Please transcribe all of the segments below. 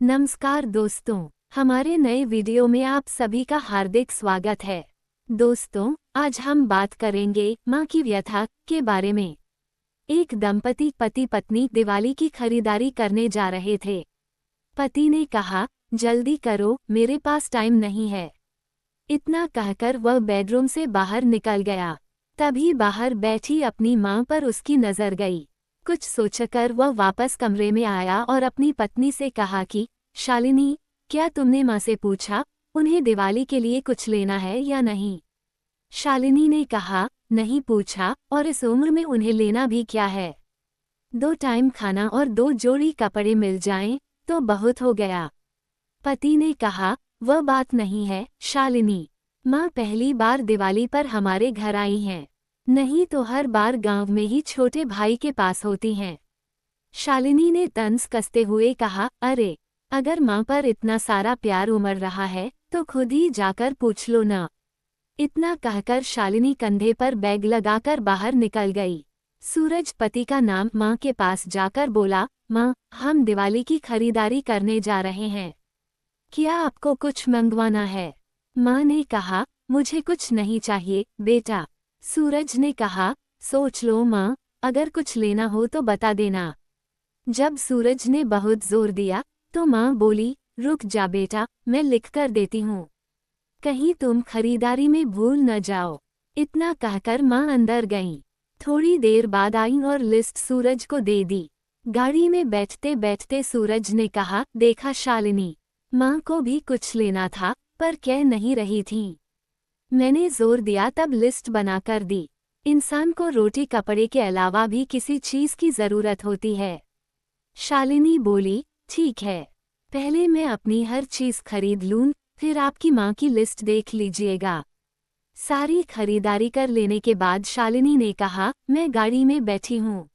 नमस्कार दोस्तों, हमारे नए वीडियो में आप सभी का हार्दिक स्वागत है। दोस्तों, आज हम बात करेंगे माँ की व्यथा के बारे में। एक दंपति पति पत्नी दिवाली की खरीदारी करने जा रहे थे। पति ने कहा, जल्दी करो, मेरे पास टाइम नहीं है। इतना कहकर वह बेडरूम से बाहर निकल गया। तभी बाहर बैठी अपनी माँ पर उसकी नजर गई। कुछ सोचकर वह वापस कमरे में आया और अपनी पत्नी से कहा कि शालिनी, क्या तुमने माँ से पूछा उन्हें दिवाली के लिए कुछ लेना है या नहीं? शालिनी ने कहा, नहीं पूछा, और इस उम्र में उन्हें लेना भी क्या है। 2 टाइम खाना और 2 जोड़ी कपड़े मिल जाएं तो बहुत हो गया। पति ने कहा, वह बात नहीं है शालिनी, माँ पहली बार दिवाली पर हमारे घर आई हैं, नहीं तो हर बार गांव में ही छोटे भाई के पास होती हैं। शालिनी ने तंज कसते हुए कहा, अरे, अगर माँ पर इतना सारा प्यार उमड़ रहा है तो खुद ही जाकर पूछ लो ना। इतना कहकर शालिनी कंधे पर बैग लगाकर बाहर निकल गई। सूरज पति का नाम माँ के पास जाकर बोला, माँ, हम दिवाली की खरीदारी करने जा रहे हैं, क्या आपको कुछ मंगवाना है? माँ ने कहा, मुझे कुछ नहीं चाहिए बेटा। सूरज ने कहा, सोच लो माँ, अगर कुछ लेना हो तो बता देना। जब सूरज ने बहुत जोर दिया तो माँ बोली, रुक जा बेटा, मैं लिख कर देती हूँ, कहीं तुम खरीदारी में भूल न जाओ। इतना कहकर माँ अंदर गईं। थोड़ी देर बाद आई और लिस्ट सूरज को दे दी। गाड़ी में बैठते बैठते सूरज ने कहा, देखा शालिनी, माँ को भी कुछ लेना था पर कह नहीं रही थीं। मैंने जोर दिया तब लिस्ट बनाकर दी। इंसान को रोटी कपड़े के अलावा भी किसी चीज की जरूरत होती है। शालिनी बोली, ठीक है, पहले मैं अपनी हर चीज खरीद लूं, फिर आपकी माँ की लिस्ट देख लीजिएगा। सारी खरीदारी कर लेने के बाद शालिनी ने कहा, मैं गाड़ी में बैठी हूँ,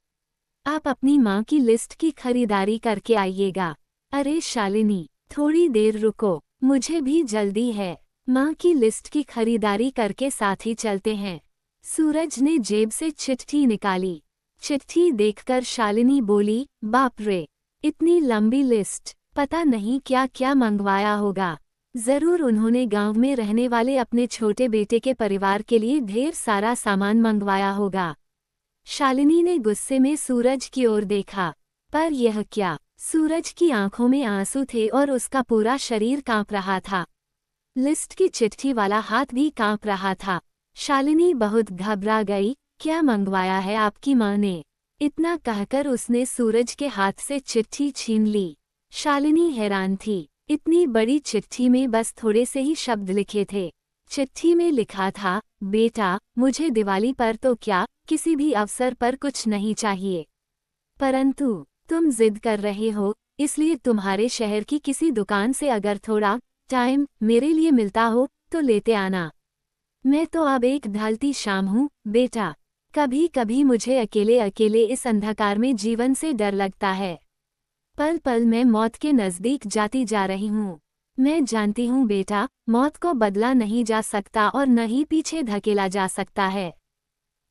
आप अपनी माँ की लिस्ट की खरीदारी करके आइएगा। अरे शालिनी, थोड़ी देर रुको, मुझे भी जल्दी है, माँ की लिस्ट की खरीदारी करके साथ ही चलते हैं। सूरज ने जेब से चिट्ठी निकाली। चिट्ठी देखकर शालिनी बोली, बाप रे, इतनी लंबी लिस्ट, पता नहीं क्या क्या मंगवाया होगा। जरूर उन्होंने गांव में रहने वाले अपने छोटे बेटे के परिवार के लिए ढेर सारा सामान मंगवाया होगा। शालिनी ने गुस्से में सूरज की ओर देखा, पर यह क्या, सूरज की आंखों में आंसू थे और उसका पूरा शरीर कांप रहा था। लिस्ट की चिट्ठी वाला हाथ भी कांप रहा था। शालिनी बहुत घबरा गई, क्या मंगवाया है आपकी माँ ने? इतना कहकर उसने सूरज के हाथ से चिट्ठी छीन ली। शालिनी हैरान थी, इतनी बड़ी चिट्ठी में बस थोड़े से ही शब्द लिखे थे। चिट्ठी में लिखा था, बेटा, मुझे दिवाली पर तो क्या, किसी भी अवसर पर कुछ नहीं चाहिए, परंतु तुम जिद कर रहे हो, इसलिए तुम्हारे शहर की किसी दुकान से अगर थोड़ा टाइम मेरे लिए मिलता हो तो लेते आना। मैं तो अब एक ढलती शाम हूँ बेटा, कभी कभी मुझे अकेले अकेले इस अंधकार में जीवन से डर लगता है। पल पल मैं मौत के नज़दीक जाती जा रही हूँ। मैं जानती हूँ बेटा, मौत को बदला नहीं जा सकता और न ही पीछे धकेला जा सकता है।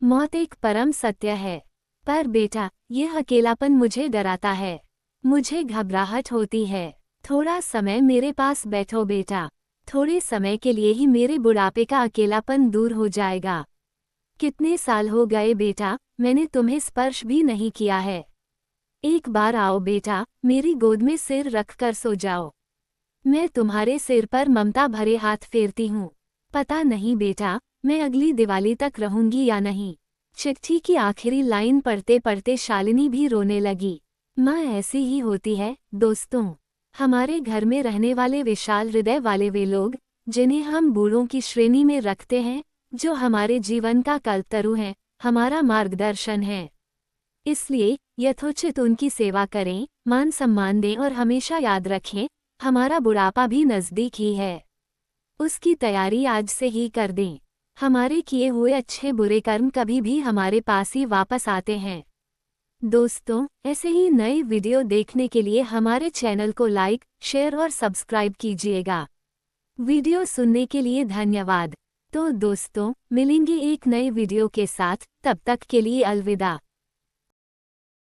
मौत एक परम सत्य है, पर बेटा, यह अकेलापन मुझे डराता है, मुझे घबराहट होती है। थोड़ा समय मेरे पास बैठो बेटा, थोड़े समय के लिए ही मेरे बुढ़ापे का अकेलापन दूर हो जाएगा। कितने साल हो गए बेटा, मैंने तुम्हें स्पर्श भी नहीं किया है। एक बार आओ बेटा, मेरी गोद में सिर रखकर सो जाओ, मैं तुम्हारे सिर पर ममता भरे हाथ फेरती हूँ। पता नहीं बेटा, मैं अगली दिवाली तक रहूंगी या नहीं। चिट्ठी की आखिरी लाइन पढ़ते पढ़ते शालिनी भी रोने लगी। माँ ऐसी ही होती है दोस्तों। हमारे घर में रहने वाले विशाल हृदय वाले वे लोग, जिन्हें हम बूढ़ों की श्रेणी में रखते हैं, जो हमारे जीवन का कल्पतरु हैं, हमारा मार्गदर्शन है। इसलिए यथोचित उनकी सेवा करें, मान सम्मान दें और हमेशा याद रखें, हमारा बुढ़ापा भी नज़दीक ही है। उसकी तैयारी आज से ही कर दें। हमारे किए हुए अच्छे बुरे कर्म कभी भी हमारे पास ही वापस आते हैं। दोस्तों, ऐसे ही नए वीडियो देखने के लिए हमारे चैनल को लाइक, शेयर और सब्सक्राइब कीजिएगा। वीडियो सुनने के लिए धन्यवाद। तो दोस्तों, मिलेंगे एक नए वीडियो के साथ, तब तक के लिए अलविदा।